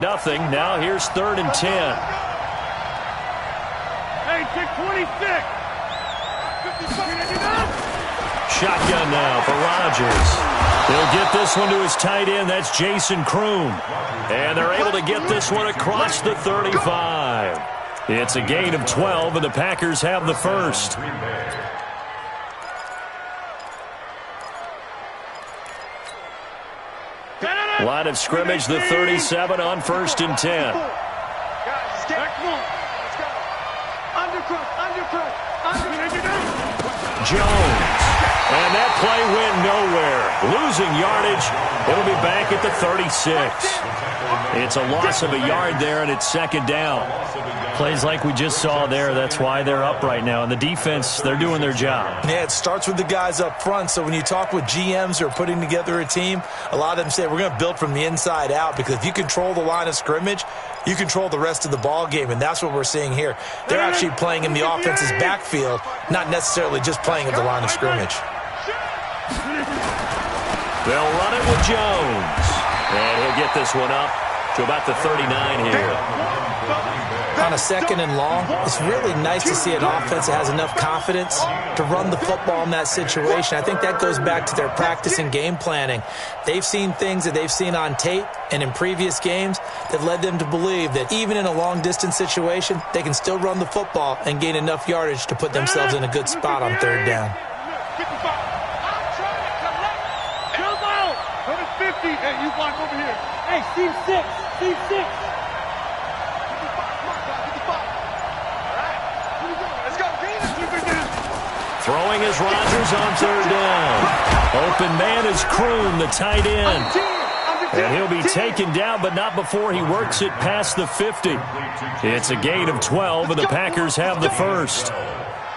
Nothing. Now here's 3rd and 10. Hey, check 26. Shotgun now for Rodgers. He'll get this one to his tight end. That's Jason Kroon. And they're able to get this one across the 35. It's a gain of 12, and the Packers have the first. Line of scrimmage, the 37 on 1st and 10. Jones. And that play went nowhere. Losing yardage. It'll be back at the 36. It's a loss of a yard there, and it's 2nd down. Plays like we just saw there. That's why they're up right now. And the defense, they're doing their job. Yeah, it starts with the guys up front. So when you talk with GMs who are putting together a team, a lot of them say we're going to build from the inside out, because if you control the line of scrimmage, you control the rest of the ball game, and that's what we're seeing here. They're actually playing in the offense's backfield, not necessarily just playing at the line of scrimmage. They'll run it with Jones. And he'll get this one up to about the 39 here. On a 2nd and long, it's really nice to see an offense that has enough confidence to run the football in that situation. I think that goes back to their practice and game planning. They've seen things that they've seen on tape and in previous games that led them to believe that even in a long-distance situation, they can still run the football and gain enough yardage to put themselves in a good spot on 3rd down. Hey, you block over here. Hey, Steve 6. Steve 6. Let's go. Throwing is Rodgers on 3rd down. Open man is Kroon, the tight end. And he'll be taken down, but not before he works it past the 50. It's a gain of 12, and the Packers have the first.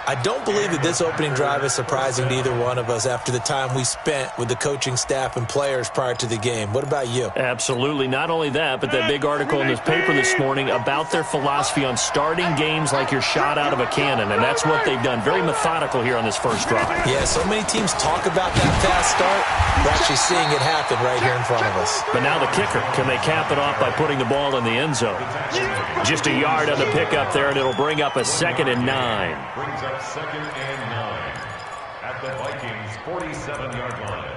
I don't believe that this opening drive is surprising to either one of us after the time we spent with the coaching staff and players prior to the game. What about you? Absolutely. Not only that, but that big article in this paper this morning about their philosophy on starting games like you're shot out of a cannon, and that's what they've done. Very methodical here on this first drive. Yeah, so many teams talk about that fast start. We're actually seeing it happen right here in front of us. But now the kicker. Can they cap it off by putting the ball in the end zone? Just a yard on the pickup there, and it'll bring up a 2nd and 9. Brings up 2nd and 9 at the Vikings 47-yard line.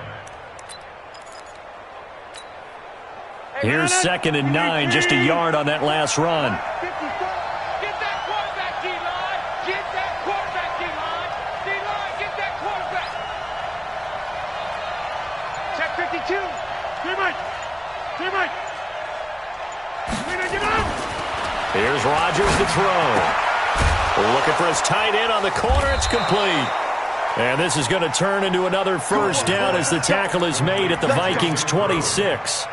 Here's 2nd and 9, just a yard on that last run. Get that quarterback, D-line. Get that quarterback, D-line. D-line, get that quarterback. Check 52. Clear Mike. Get up. Here's Rodgers to throw. Looking for his tight end on the corner. It's complete. And this is going to turn into another first down as the tackle is made at the Vikings 26.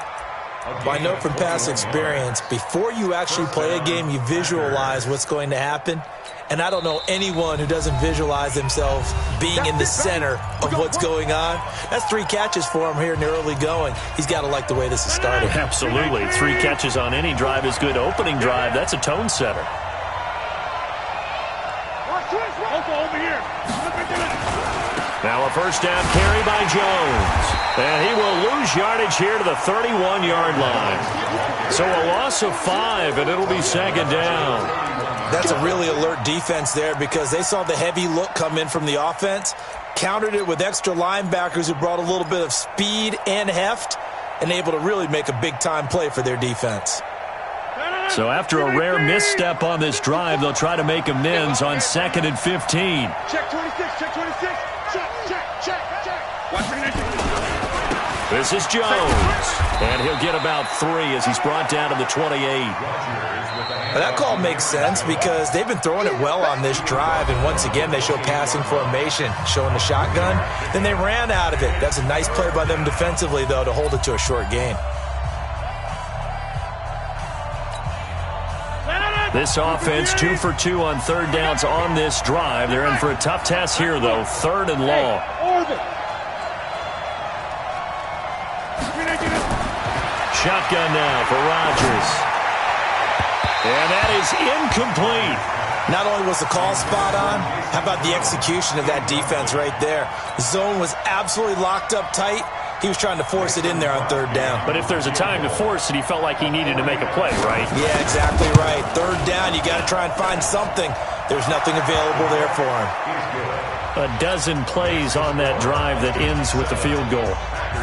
I know from past experience, before you actually play a game, you visualize what's going to happen. And I don't know anyone who doesn't visualize themselves being in the center of what's going on. That's 3 catches for him here in the early going. He's got to like the way this is starting. Absolutely. 3 catches on any drive is good. Opening drive, that's a tone setter. Over here. Now a first down carry by Jones. And he will lose yardage here to the 31-yard line. So a loss of 5, and it'll be 2nd down. That's a really alert defense there, because they saw the heavy look come in from the offense, countered it with extra linebackers who brought a little bit of speed and heft, and able to really make a big-time play for their defense. So after a rare misstep on this drive, they'll try to make amends on 2nd and 15. Check 26, check 26. Check. Watch the connection. This is Jones. And he'll get about 3 as he's brought down to the 28. Now that call makes sense because they've been throwing it well on this drive, and once again they show passing formation, showing the shotgun. Then they ran out of it. That's a nice play by them defensively, though, to hold it to a short gain. This offense 2 for 2 on 3rd downs on this drive. They're in for a tough task here, though. 3rd and long. Shotgun now for Rodgers. And that is incomplete. Not only was the call spot on, how about the execution of that defense right there? The zone was absolutely locked up tight. He was trying to force it in there on third down. But if there's a time to force it, he felt like he needed to make a play, right? Yeah, exactly right. Third down, you got to try and find something. There's nothing available there for him. A dozen plays on that drive that ends with the field goal.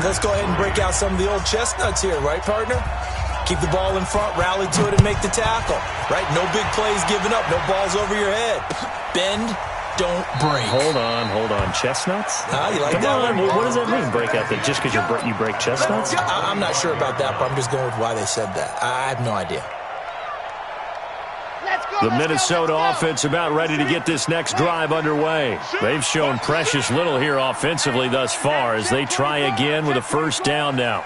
Let's go ahead and break out some of the old chestnuts here, right, partner? Keep the ball in front, rally to it, and make the tackle, right? No big plays given up, no balls over your head. Bend, don't break. Hold on. Chestnuts? You like Come that on, one? what does that mean, break out? That just because you break chestnuts? I'm not sure about that, but I'm just going with why they said that. I have no idea. The Minnesota offense about ready to get this next drive underway. They've shown precious little here offensively thus far as they try again with a first down now.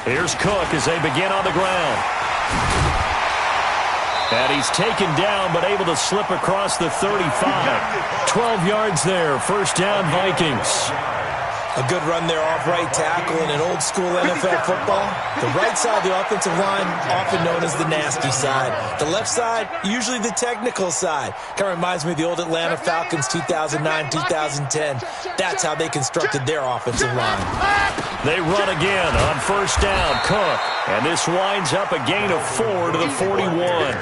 Here's Cook as they begin on the ground. And he's taken down but able to slip across the 35. 12 yards there. First down, Vikings. A good run there off right tackle in an old-school NFL football. The right side of the offensive line, often known as the nasty side. The left side, usually the technical side. Kind of reminds me of the old Atlanta Falcons 2009-2010. That's how they constructed their offensive line. They run again on first down, Cook. And this winds up a gain of 4 to the 41.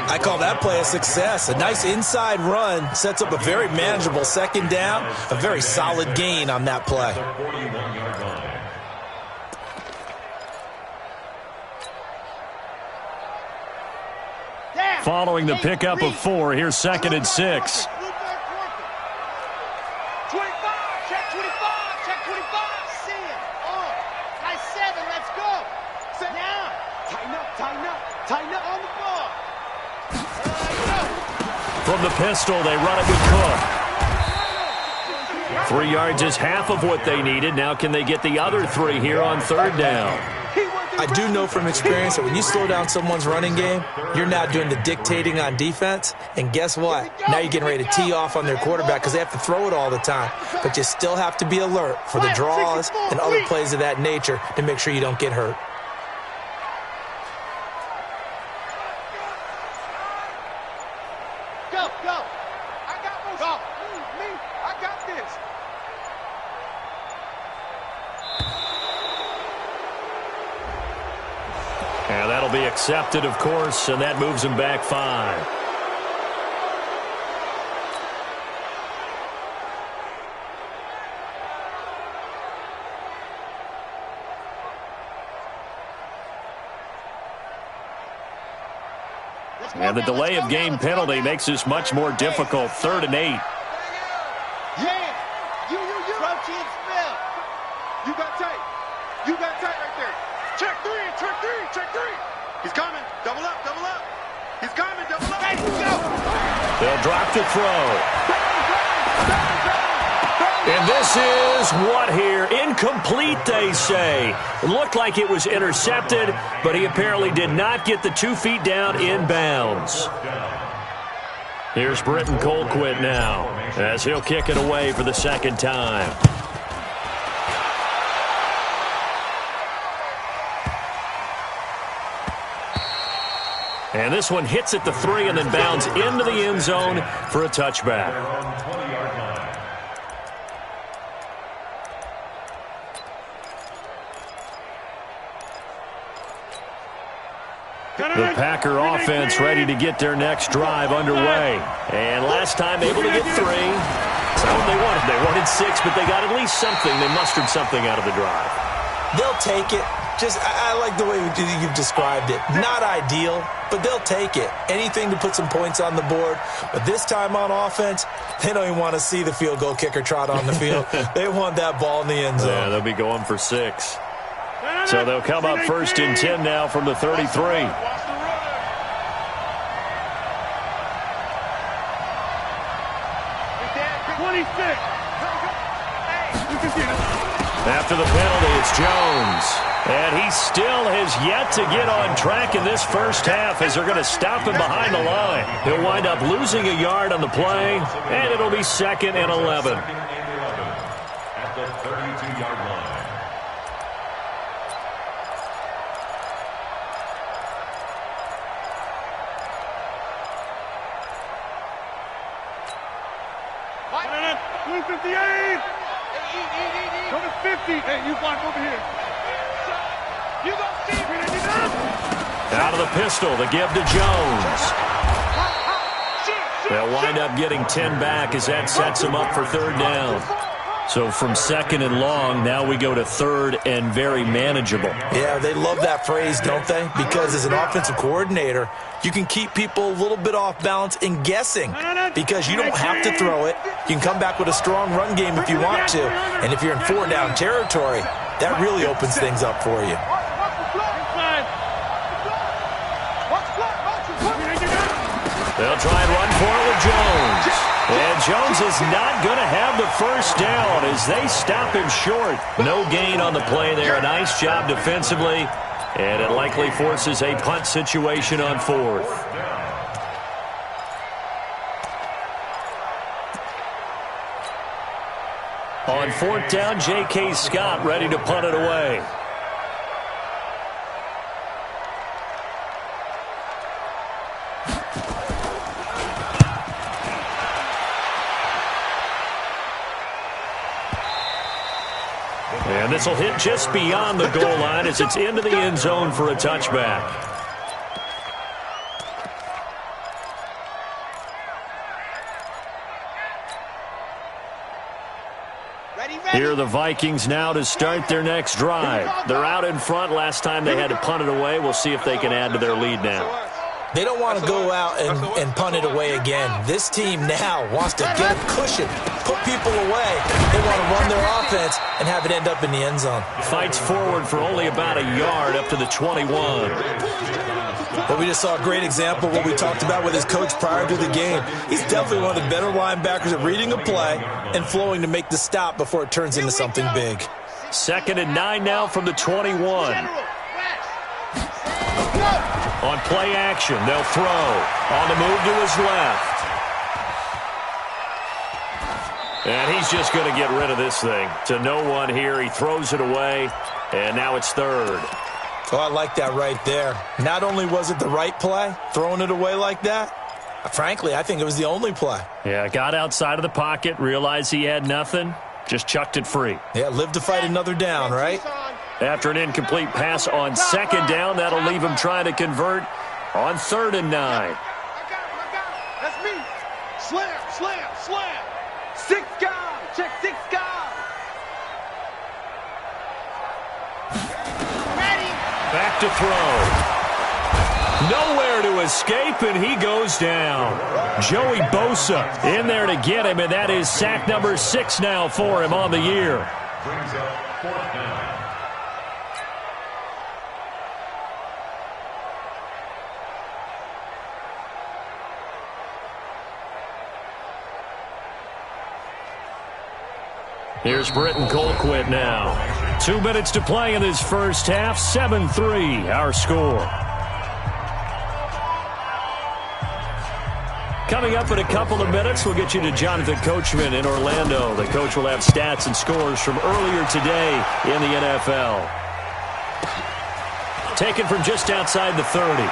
I call that play a success. A nice inside run sets up a very manageable second down. A very solid gain on that play. Following the pickup of 4, here's 2nd and 6. From the pistol, they run it with Cook. 3 yards is half of what they needed. Now can they get the other 3 here on third down? I do know from experience that when you slow down someone's running game, you're now doing the dictating on defense. And guess what? Now you're getting ready to tee off on their quarterback because they have to throw it all the time. But you still have to be alert for the draws and other plays of that nature to make sure you don't get hurt. And that'll be accepted, of course, and that moves him back 5. And the delay of game penalty makes this much more difficult. 3rd and 8. Yeah, you. Crouch and spell. You got tight right there. Check 3. He's coming. Double up. He's coming. Double up. Let's go. They'll drop the throw. And this is what here? Incomplete, they say. It looked like it was intercepted, but he apparently did not get the 2 feet down in bounds. Here's Britton Colquitt now as he'll kick it away for the second time. And this one hits at the 3 and then bounds into the end zone for a touchback. The Packer offense ready to get their next drive underway. And last time able to get 3. That's not what they wanted. They wanted 6, but they got at least something. They mustered something out of the drive. They'll take it. I like the way you've described it. Not ideal, but they'll take it. Anything to put some points on the board. But this time on offense, they don't even want to see the field goal kicker trot on the field. They want that ball in the end zone. Yeah, they'll be going for 6. So they'll come up 1st and 10 now from the 33. After the penalty, it's Jones. And he still has yet to get on track in this first half as they're going to stop him behind the line. He'll wind up losing a yard on the play, and it'll be 2nd and 11. At the 32-yard line. 258. Number 50. Hey, you block over here. You go, Steve. Out of the pistol, the give to Jones. They'll wind up getting 10 back as that sets them up for third down. So from second and long, now we go to third and very manageable. Yeah, they love that phrase, don't they? Because as an offensive coordinator, you can keep people a little bit off balance and guessing because you don't have to throw it. You can come back with a strong run game if you want to. And if you're in four-down territory, that really opens things up for you. They'll try and run for it with Jones. And Jones is not going to have the first down as they stop him short. No gain on the play there. A nice job defensively. And it likely forces a punt situation on fourth. On fourth down, J.K. Scott ready to punt it away. And this will hit just beyond the goal line as it's into the end zone for a touchback. Here are the Vikings now to start their next drive. They're out in front. Last time they had to punt it away. We'll see if they can add to their lead now. They don't want to go out and punt it away again. This team now wants to get a cushion, put people away. They want to run their offense and have it end up in the end zone. Fights forward for only about a yard up to the 21. But we just saw a great example of what we talked about with his coach prior to the game. He's definitely one of the better linebackers at reading a play and flowing to make the stop before it turns into something big. 2nd and 9 now from the 21. On play action, they'll throw. On the move to his left. And he's just going to get rid of this thing. To no one here. He throws it away, and now it's third. Oh, I like that right there. Not only was it the right play, throwing it away like that, frankly, I think it was the only play. Yeah, got outside of the pocket, realized he had nothing, just chucked it free. Yeah, live to fight another down, right? After an incomplete pass on 2nd down, that'll leave him trying to convert on 3rd and 9. I got him. That's me. Slam, slam, slam. 6 guys. Check 6 guys. Ready. Back to throw. Nowhere to escape, and he goes down. Joey Bosa in there to get him, and that is sack number 6 now for him on the year. Brings up 4th down. Here's Britton Colquitt now. 2 minutes to play in this first half. 7-3, our score. Coming up in a couple of minutes, we'll get you to Jonathan Coachman in Orlando. The coach will have stats and scores from earlier today in the NFL. Taken from just outside the 30.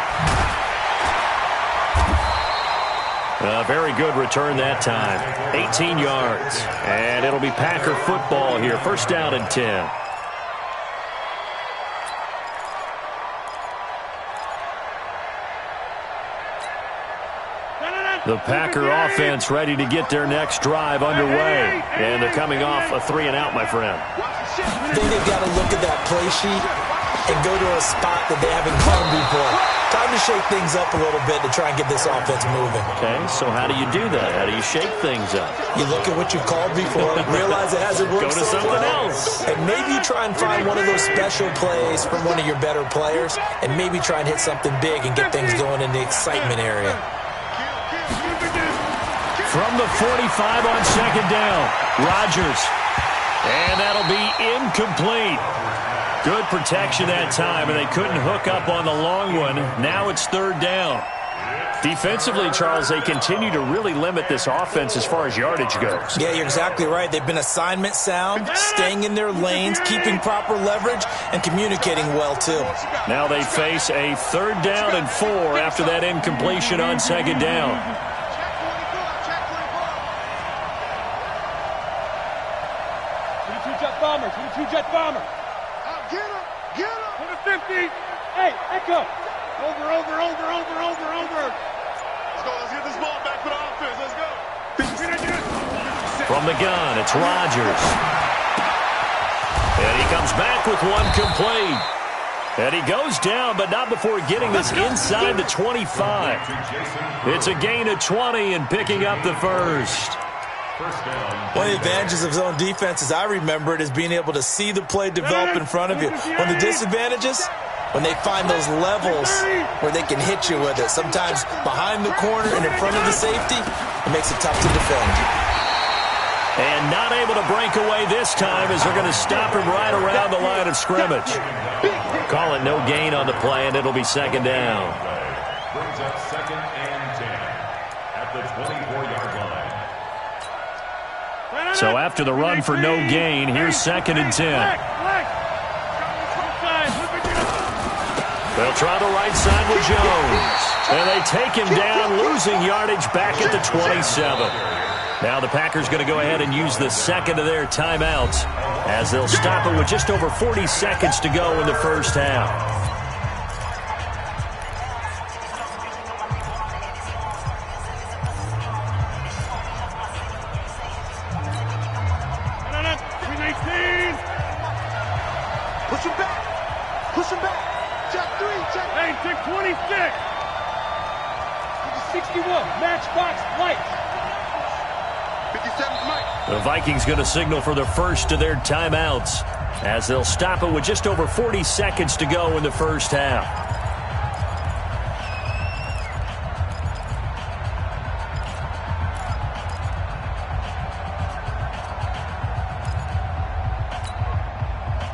A very good return that time. 18 yards. And it'll be Packer football here. 1st down and 10. The Packer offense ready to get their next drive underway. And they're coming off a 3-and-out, my friend. I think they've got to look at that play sheet and go to a spot that they haven't gone before. Time to shake things up a little bit to try and get this offense moving. Okay, so how do you do that? How do you shake things up? You look at what you called before, realize it hasn't worked. Go to something else. And maybe try and find one of those special plays from one of your better players, and maybe try and hit something big and get things going in the excitement area. From the 45 on 2nd down, Rodgers. And that'll be incomplete. Good protection that time, and they couldn't hook up on the long one. Now it's 3rd down. Defensively, Charles, they continue to really limit this offense as far as yardage goes. Yeah, you're exactly right. They've been assignment sound, staying in their lanes, keeping proper leverage, and communicating well, too. Now they face a 3rd down and 4 after that incompletion on 2nd down. jet bomber. Get him! Get him! To the 50. Hey, echo. Over. Let's go. Let's get this ball back for the offense. Let's go. From the gun, it's Rodgers. And he comes back with one complete. And he goes down, but not before getting this inside the 25. It's a gain of 20 and picking up the first. One of the advantages of zone defense, as I remember it, is being able to see the play develop in front of you. One of the disadvantages, when they find those levels where they can hit you with it, sometimes behind the corner and in front of the safety, it makes it tough to defend. And not able to break away this time as they're going to stop him right around the line of scrimmage. Call it no gain on the play, and it'll be second down. Brings up 2nd and 10 at the 24-yard line. So after the run for no gain, here's 2nd and 10. They'll try the right side with Jones. And they take him down, losing yardage back at the 27. Now the Packers going to go ahead and use the second of their timeouts as they'll stop it with just over 40 seconds to go in the first half. Push him back. Push him back. Check 3. Check. Hey, check 26. 61. Matchbox lights. 57's Mike. The Vikings going to signal for the first of their timeouts as they'll stop it with just over 40 seconds to go in the first half.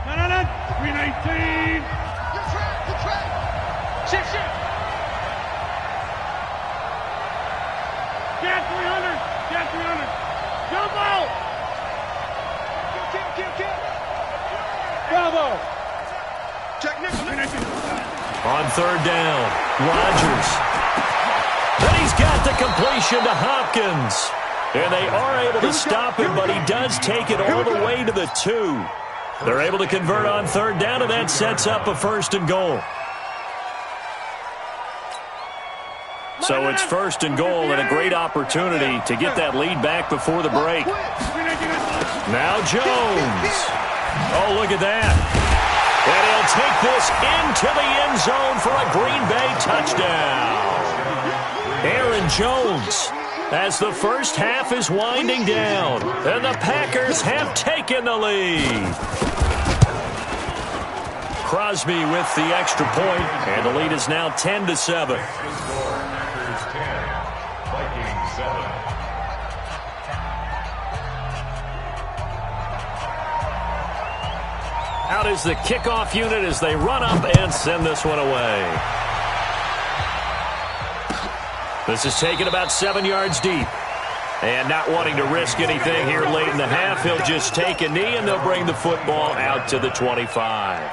No. 319. Good track. Shit. Cat 300. Jump out. Kill. Bravo. Check nickel. On third down, Rodgers. Then he's got the completion to Hopkins. And they are able to stop him, but he does take it all the way to the 2. They're able to convert on third down, and that sets up a 1st and goal. So it's 1st and goal and a great opportunity to get that lead back before the break. Now Jones. Oh, look at that. And he'll take this into the end zone for a Green Bay touchdown. Aaron Jones, as the first half is winding down, and the Packers have taken the lead. Crosby with the extra point, and the lead is now 10-7. Out is the kickoff unit as they run up and send this one away. This is taken about 7 yards deep. And not wanting to risk anything here late in the half, he'll just take a knee and they'll bring the football out to the 25.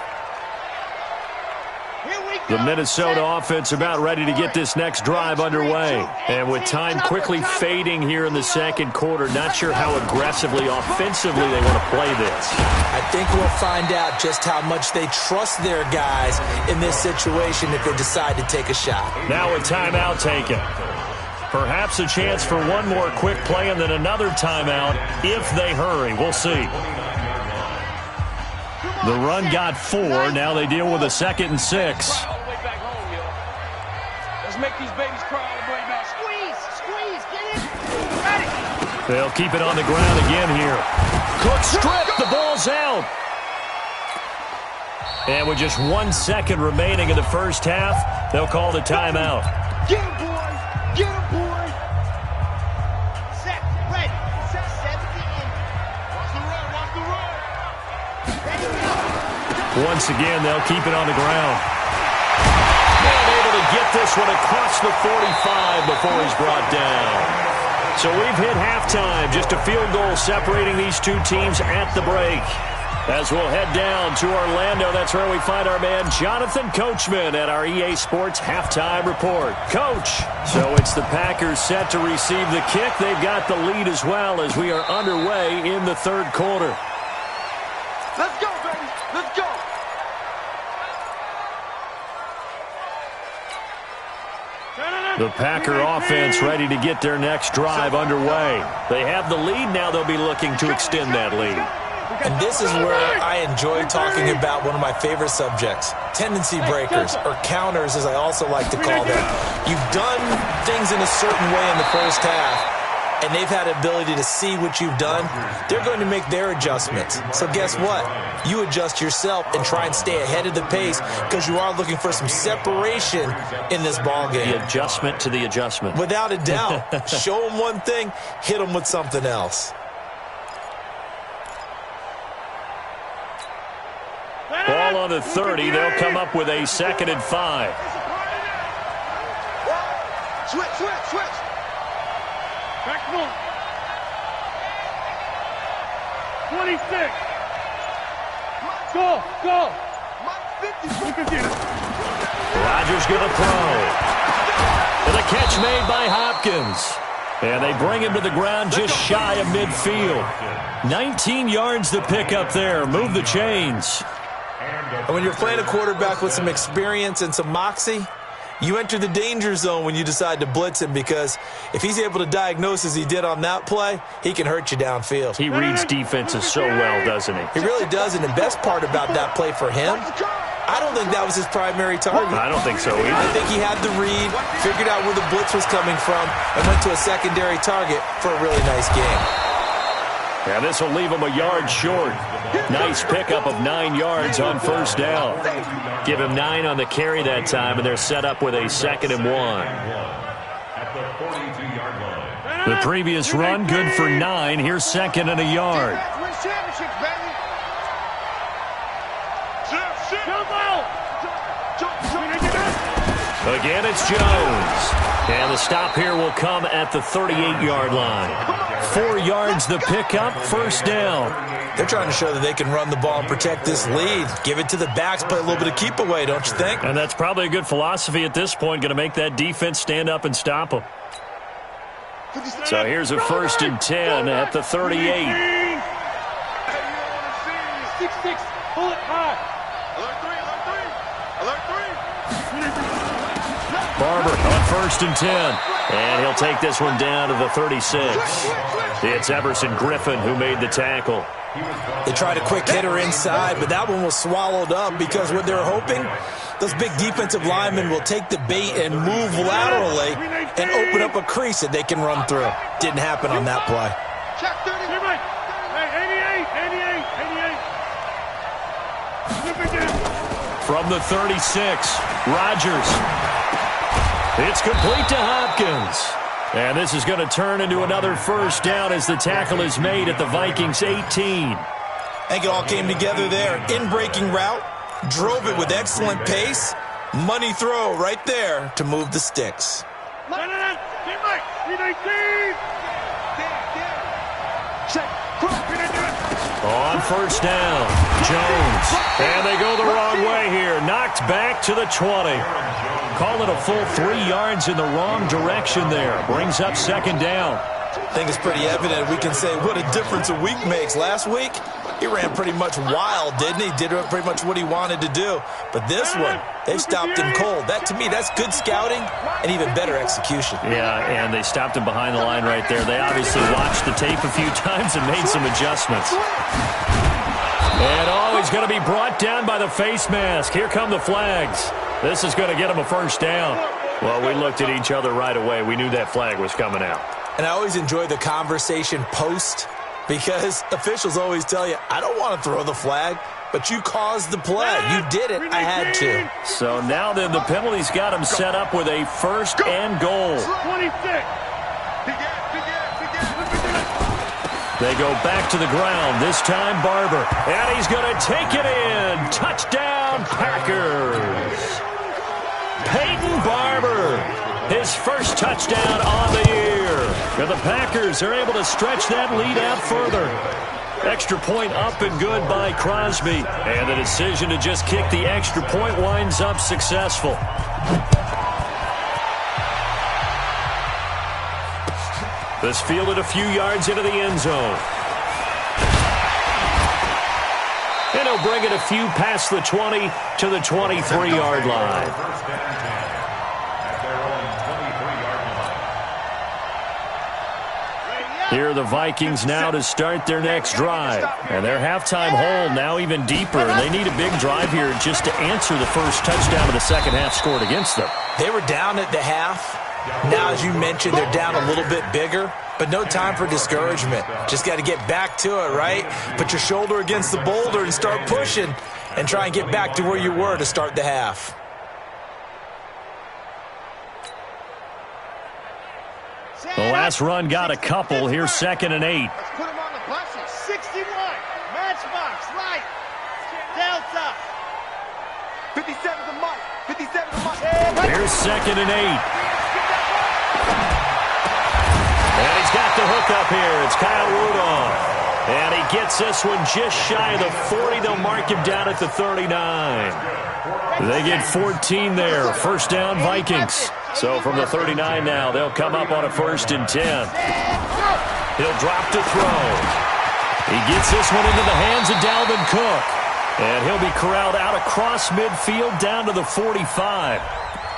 The Minnesota offense about ready to get this next drive underway. And with time quickly fading here in the second quarter, not sure how aggressively, offensively they want to play this. I think we'll find out just how much they trust their guys in this situation if they decide to take a shot. Now a timeout taken. Perhaps a chance for one more quick play and then another timeout if they hurry. We'll see. The run got 4. Now they deal with a 2nd and 6. Let's make these babies cry all the way back. Squeeze, get it. Ready. They'll keep it on the ground again here. Cook strip, the ball's out. And with just 1 second remaining in the first half, they'll call the timeout. Get him, boy. Get him, boy. Set, ready. Set, 70 in. Watch the run. Ready, go. Once again, they'll keep it on the ground. And able to get this one across the 45 before he's brought down. So we've hit halftime. Just a field goal separating these two teams at the break. As we'll head down to Orlando, that's where we find our man Jonathan Coachman at our EA Sports Halftime Report. Coach, so it's the Packers set to receive the kick. They've got the lead as well as we are underway in the third quarter. Let's go. The Packer offense ready to get their next drive underway. They have the lead now. They'll be looking to extend that lead. And this is where I enjoy talking about one of my favorite subjects, tendency breakers, or counters as I also like to call them. You've done things in a certain way in the first half, and they've had the ability to see what you've done. They're going to make their adjustments. So guess what? You adjust yourself and try and stay ahead of the pace because you are looking for some separation in this ball game. The adjustment to the adjustment. Without a doubt. Show them one thing, hit them with something else. Ball on the 30. They'll come up with a 2nd and 5. Switch, switch, switch. Back to 26. Go, go. Rodgers going to throw. And a catch made by Hopkins. And they bring him to the ground just shy of midfield. 19 yards to pick up there. Move the chains. And when you're playing a quarterback with some experience and some moxie, you enter the danger zone when you decide to blitz him, because if he's able to diagnose as he did on that play, he can hurt you downfield. He reads defenses so well, doesn't he? He really does, and the best part about that play for him, I don't think that was his primary target. I don't think so either. I think he had the read, figured out where the blitz was coming from, and went to a secondary target for a really nice game. Yeah, this will leave him a yard short. Nice pickup of 9 yards on first down. Give him 9 on the carry that time, and they're set up with a 2nd and 1. The previous run, good for 9. Here's 2nd and a yard. Again, it's Jones. And the stop here will come at the 38-yard line. 4 yards the pickup, first down. They're trying to show that they can run the ball and protect this lead. Give it to the backs, play a little bit of keep away, don't you think? And that's probably a good philosophy at this point, going to make that defense stand up and stop them. So here's a 1st and 10 at the 38. 6-6, pull it high. Barber on 1st and 10. And he'll take this one down to the 36. It's Everson Griffin who made the tackle. They tried a quick hitter inside, but that one was swallowed up because what they're hoping, those big defensive linemen will take the bait and move laterally and open up a crease that they can run through. Didn't happen on that play. Check 30. Hey, 88. From the 36, Rodgers. It's complete to Hopkins. And this is going to turn into another first down as the tackle is made at the Vikings 18. I think it all came together there. In-breaking route, drove it with excellent pace. Money throw right there to move the sticks. On first down, Jones. And they go the wrong way here. Knocked back to the 20. Call it a full 3 yards in the wrong direction there. Brings up 2nd down. I think it's pretty evident. We can say what a difference a week makes. Last week, he ran pretty much wild, didn't he? Did pretty much what he wanted to do. But this one, they stopped him cold. That, to me, that's good scouting and even better execution. Yeah, and they stopped him behind the line right there. They obviously watched the tape a few times and made some adjustments. And he's going to be brought down by the face mask. Here come the flags. This is going to get him a first down. Well, we looked at each other right away. We knew that flag was coming out. And I always enjoy the conversation post, because officials always tell you, I don't want to throw the flag, but you caused the play. You did it. I had to. So now then the penalty's got him set up with a 1st and goal. 26. They go back to the ground. This time Barber. And he's going to take it in. Touchdown Packers. Peyton Barber. His first touchdown on the year. And the Packers are able to stretch that lead out further. Extra point up and good by Crosby. And the decision to just kick the extra point winds up successful. This fielded a few yards into the end zone. And he'll bring it a few past the 20 to the 23-yard line. Here are the Vikings now to start their next drive. And their halftime hole now even deeper. And they need a big drive here just to answer the first touchdown of the second half scored against them. They were down at the half. Now, as you mentioned, they're down a little bit bigger. But no time for discouragement. Just got to get back to it, right? Put your shoulder against the boulder and start pushing. And try and get back to where you were to start the half. The last run got a couple. Here's 2nd and 8. Let's put him on the buses. 61. Matchbox. Right. Delta. 57 to Mike. 57 to Mike. Here's 2nd and 8. And he's got the hook up here. It's Kyle Rudolph. And he gets this one just shy of the 40. They'll mark him down at the 39. They get 14 there. First down, Vikings. So from the 39 now, they'll come up on a 1st and 10. He'll drop to throw. He gets this one into the hands of Dalvin Cook. And he'll be corralled out across midfield down to the 45.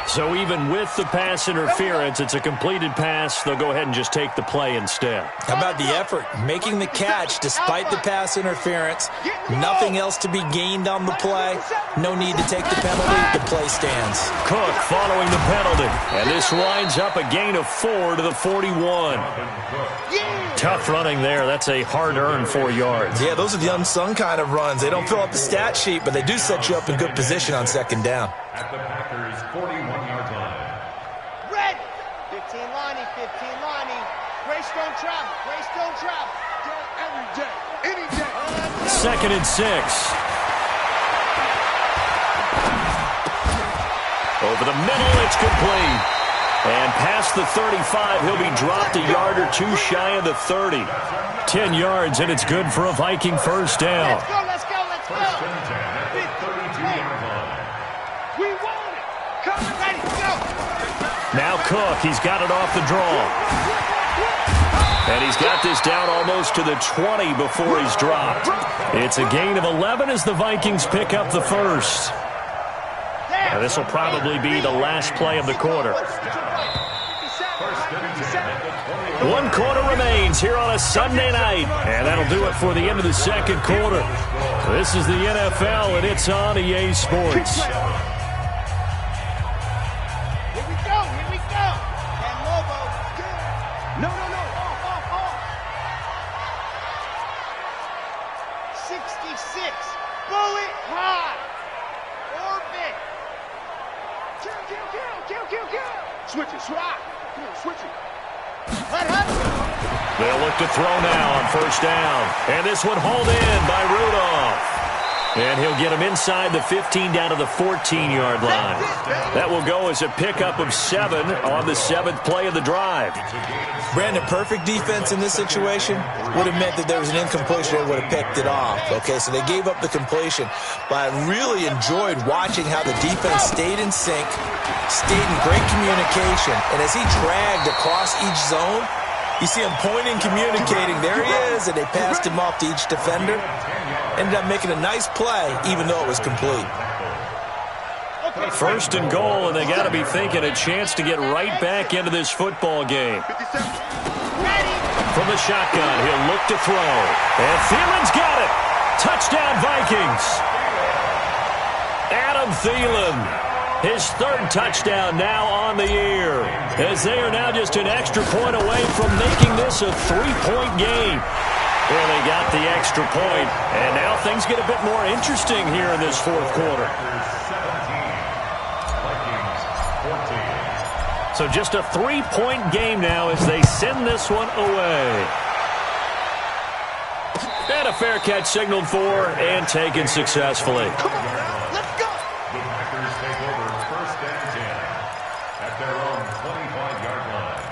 So even with the pass interference, it's a completed pass. They'll go ahead and just take the play instead. How about the effort? Making the catch despite the pass interference. Nothing else to be gained on the play. No need to take the penalty. The play stands. Cook following the penalty. And this winds up a gain of 4 to the 41. Tough running there. That's a hard-earned 4 yards. Yeah, those are the unsung kind of runs. They don't fill up the stat sheet, but they do set you up in good position on 2nd down. At the Packers' 41-yard line. Red. 15 Lonnie. 15 Lonnie. Greystone travel. Greystone travel. Every day. Any day. 2nd and 6. Over the middle, it's complete. And past the 35, he'll be dropped a yard or 2 shy of the 30. 10 yards, and it's good for a Viking first down. Let's go, let's go, let's go. First and 10 at the 32-yard line. We want it. Come ready, go. Now Cook, he's got it off the draw. And he's got this down almost to the 20 before he's dropped. It's a gain of 11 as the Vikings pick up the first. And this will probably be the last play of the quarter. 1 quarter remains here on a Sunday night. And that'll do it for the end of the second quarter. This is the NFL, and it's on EA Sports. Here we go, here we go. And Lobo, good. No. Off. 66. Bullet high. Orbit. Kill. Switch it. Switch it. Hut. They'll look to throw now on first down. And this one hauled in by Rudolph. And he'll get him inside the 15 down to the 14-yard line. That will go as a pickup of 7 on the 7th play of the drive. Brandon, perfect defense in this situation would have meant that there was an incompletion. They would have picked it off. Okay, so they gave up the completion. But I really enjoyed watching how the defense stayed in sync, stayed in great communication. And as he dragged across each zone, you see him pointing, communicating. There he is, and they passed him off to each defender. Ended up making a nice play, even though it was complete. First and goal, and they got to be thinking a chance to get right back into this football game. From the shotgun, he'll look to throw. And Thielen's got it. Touchdown, Vikings. Adam Thielen. His 3rd touchdown now on the year, as they are now just an extra point away from making this a 3-point game. Well, they got the extra point, and now things get a bit more interesting here in this 4th quarter. So just a 3-point game now as they send this one away. And a fair catch signaled for and taken successfully. Come on, now. Let's go. The Packers take over 1st and 10 at their own 25-yard line.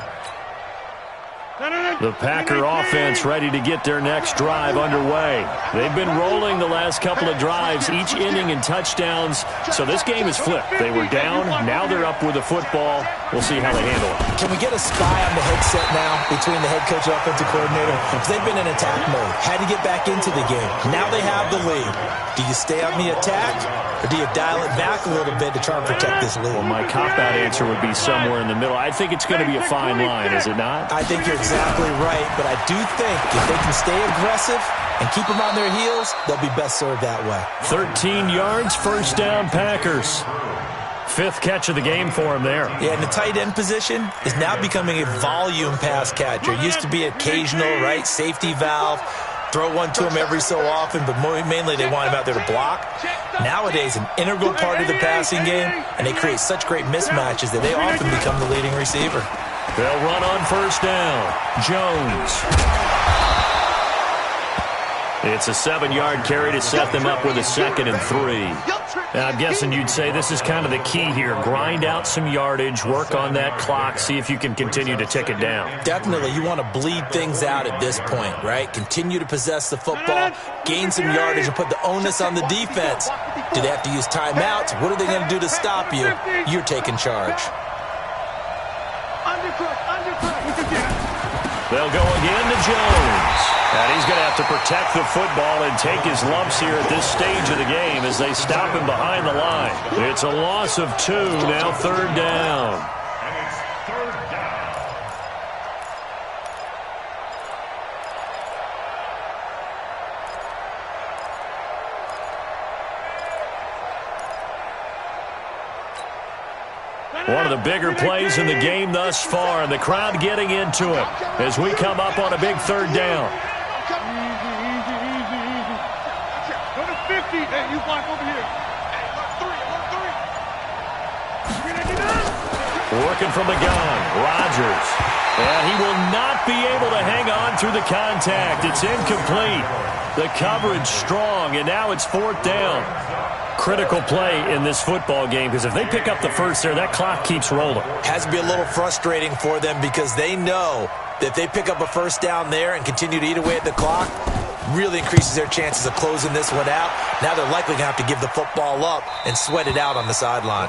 The Packer offense ready to get their next drive underway. They've been rolling the last couple of drives, each inning in touchdowns. So this game is flipped. They were down, now they're up with the football. We'll see how they handle it. Can we get a spy on the headset now between the head coach and offensive coordinator? Because they've been in attack mode. Had to get back into the game. Now they have the lead. Do you stay on the attack, or do you dial it back a little bit to try and protect this lead? Well, my cop-out answer would be somewhere in the middle. I think it's going to be a fine line, is it not? I think you're exactly you're right, but I do think if they can stay aggressive and keep them on their heels, they'll be best served that way. 13 yards, first down, Packers. 5th catch of the game for him there. Yeah, and the tight end position is now becoming a volume pass catcher. It used to be occasional, right, safety valve, throw one to him every so often, but mainly they want him out there to block. Nowadays, an integral part of the passing game, and they create such great mismatches that they often become the leading receiver. They'll run on first down. Jones. It's a 7-yard carry to set them up with a 2nd and 3. Now, I'm guessing you'd say this is kind of the key here. Grind out some yardage, work on that clock, see if you can continue to tick it down. Definitely. You want to bleed things out at this point, right? Continue to possess the football, gain some yardage, and put the onus on the defense. Do they have to use timeouts? What are they going to do to stop you? You're taking charge. They'll go again to Jones. And he's going to have to protect the football and take his lumps here at this stage of the game as they stop him behind the line. It's a loss of 2, now 3rd down. And it's 3rd down. One of the bigger plays in the game thus far, and the crowd getting into it as we come up on a big 3rd down. Easy. Go to 50. Hey, you block over here. Hey, look, 3. Working from the gun, Rodgers. And he will not be able to hang on through the contact. It's incomplete. The coverage strong, and now it's 4th down. Critical play in this football game, because if they pick up the first there, that clock keeps rolling. Has to be a little frustrating for them because they know that if they pick up a first down there and continue to eat away at the clock, really increases their chances of closing this one out. Now they're likely going to have to give the football up and sweat it out on the sideline.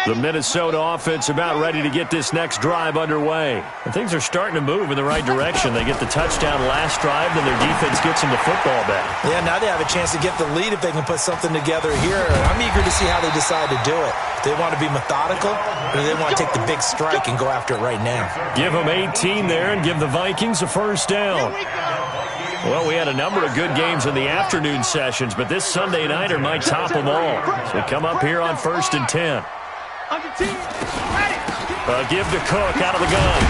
The Minnesota offense about ready to get this next drive underway. And things are starting to move in the right direction. They get the touchdown last drive, then their defense gets them the football back. Yeah, now they have a chance to get the lead if they can put something together here. I'm eager to see how they decide to do it. Do they want to be methodical, or do they want to take the big strike and go after it right now? Give them 18 there and give the Vikings a first down. Well, we had a number of good games in the afternoon sessions, but this Sunday nighter might top them all. So we come up here on 1st and 10. Give to Cook out of the gun.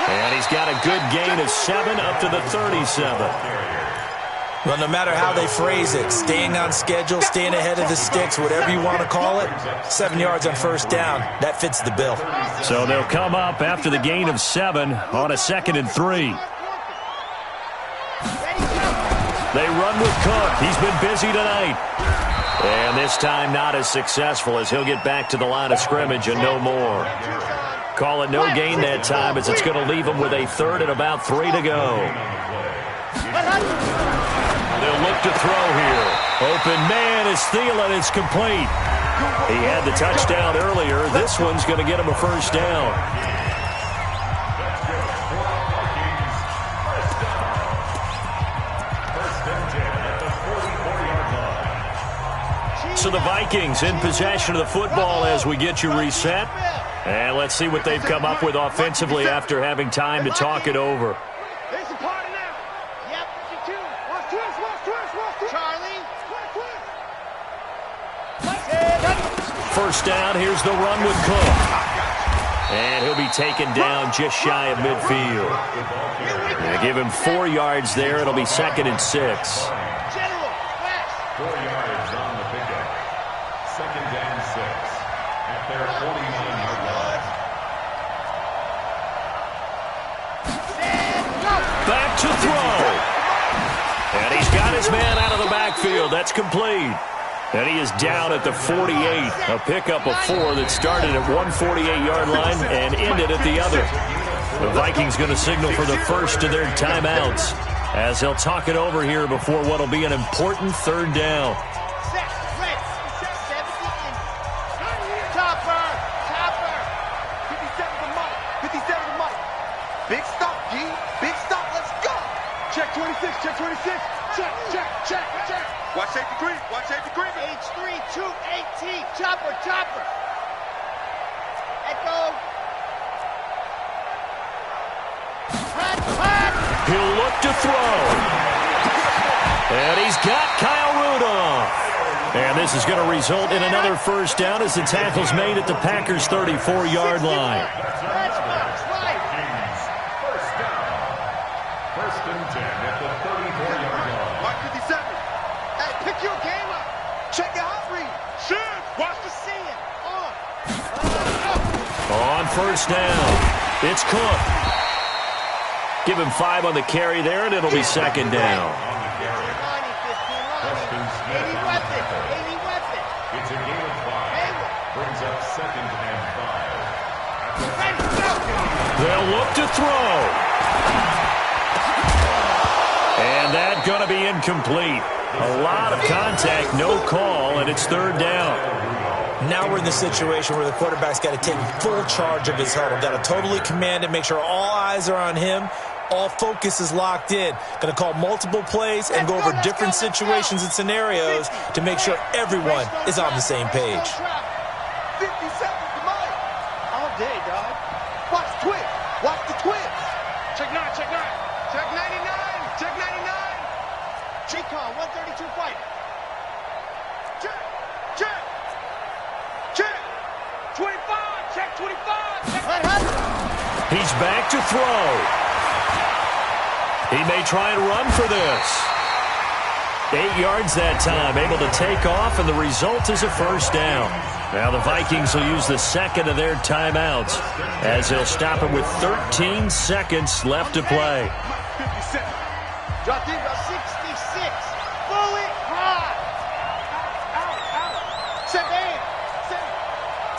And he's got a good gain of 7 up to the 37. Well, no matter how they phrase it, staying on schedule, staying ahead of the sticks, whatever you want to call it, 7 yards on first down, that fits the bill. So they'll come up after the gain of 7 on a 2nd and 3. They run with Cook. He's been busy tonight. And this time not as successful as he'll get back to the line of scrimmage and no more. Call it no gain that time as it's going to leave him with a 3rd and about 3 to go. They'll look to throw here. Open man is Thielen. It's complete. He had the touchdown earlier. This one's going to get him a first down. So the Vikings in possession of the football as we get you reset. And let's see what they've come up with offensively after having time to talk it over. There's a party now. Yep, Charlie. First down, here's the run with Cook. And he'll be taken down just shy of midfield. They give him 4 yards there. It'll be 2nd and 6. General, fast. 4 yards on the pickup. 2nd and 6 at their 49-yard line. Back to throw. And he's got his man out of the backfield. That's complete. And he is down at the 48. A pickup of 4 that started at one 48-yard line and ended at the other. The Vikings going to signal for the first of their timeouts as they'll talk it over here before what will be an important 3rd down. Big stop. check 26. Check, check, check, check. Watch safety green. Watch safety green. H3, 218. Chopper, chopper. Echo. Pat, pat. He'll look to throw. And he's got Kyle Rudolph. And this is going to result in another first down as the tackle's made at the Packers' 34-yard line. That's box, right. First down. First and 10 at the 34-yard line. Mark 57. Hey, pick your game up. Check your hot read. Shoot. Watch the See it. On. On first down, it's Cook. Give him 5 on the carry there, and it'll be second down. 15 Lonnie, 80 weapon, 80 weapon. It's a gain of 5. Hayward. Brings up second and 5. Ready, go. They'll look to throw. And that's going to be incomplete. A lot of contact, no call, and it's third down. Now we're in the situation where the quarterback's got to take full charge of his huddle. Got to totally command it, make sure all eyes are on him. All focus is locked in. Going to call multiple plays and go over different situations and scenarios to make sure everyone is on the same page. 50 seconds to mine. All day, dog. Watch twist. Watch the twist. Check 9, check 9. Check 99. Check 99. Tricon, 132 fighter. Check. Check. Check. 25. Check 25. Check. Let happen. He's back to throw. He may try and run for this. 8 yards that time, able to take off, and the result is a first down. Now the Vikings will use the second of their timeouts as they'll stop it with 13 seconds left to play. 57. Drop in, 66. Bullet high. Set in. Set.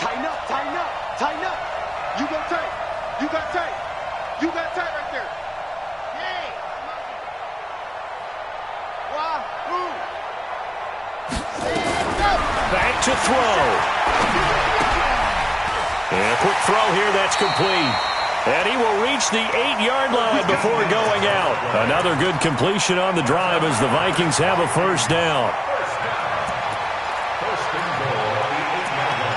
Tighten up. Tighten up. Tighten up. You go tight. You got tight. You got tight right there. Hey. Wahoo. Stand up. Back to throw. And a quick throw here, that's complete. And he will reach the 8-yard line before going out. Another good completion on the drive as the Vikings have a first down. First and goal at the 8-yard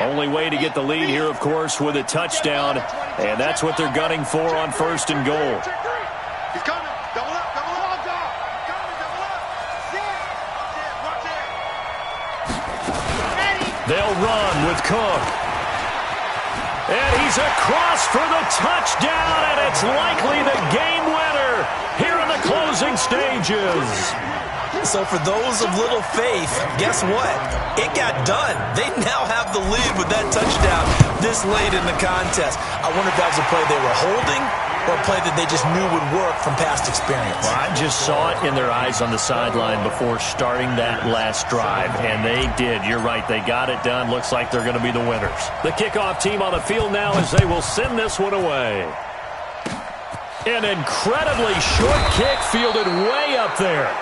line. Only way to get the lead here, of course, with a touchdown. And that's what they're gunning for on first and goal. Check 3. He's coming. Double up. Double up. He's coming. Double up. Sit. Sit. Watch it. Ready. They'll run with Cook. And he's across for the touchdown, and it's likely the game winner here in the closing stages. So for those of little faith, guess what? It got done. They now have the lead with that touchdown this late in the contest. I wonder if that was a play they were holding or a play that they just knew would work from past experience. Well, I just saw it in their eyes on the sideline before starting that last drive, and they did. You're right. They got it done. Looks like they're going to be the winners. The kickoff team on the field now as they will send this one away. An incredibly short kick fielded way up there.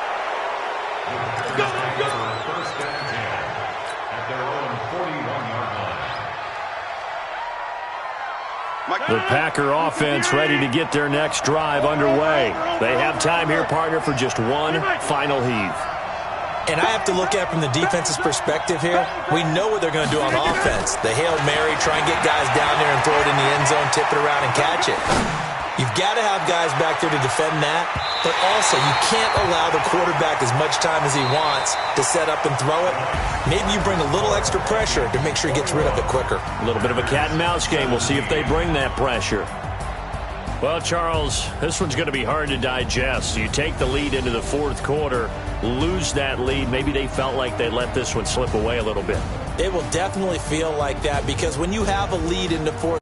First and 10 at their own 41-yard line. The Packer offense ready to get their next drive underway. They have time here, partner, for just one final heave. And I have to look at it from the defense's perspective here. We know what they're going to do on offense. The Hail Mary, try and get guys down there and throw it in the end zone, tip it around and catch it. You've got to have guys back there to defend that, but also you can't allow the quarterback as much time as he wants to set up and throw it. Maybe you bring a little extra pressure to make sure he gets rid of it quicker. A little bit of a cat and mouse game. We'll see if they bring that pressure. Well, Charles, this one's going to be hard to digest. You take the lead into the fourth quarter, lose that lead. Maybe they felt like they let this one slip away a little bit. It will definitely feel like that because when you have a lead in the fourth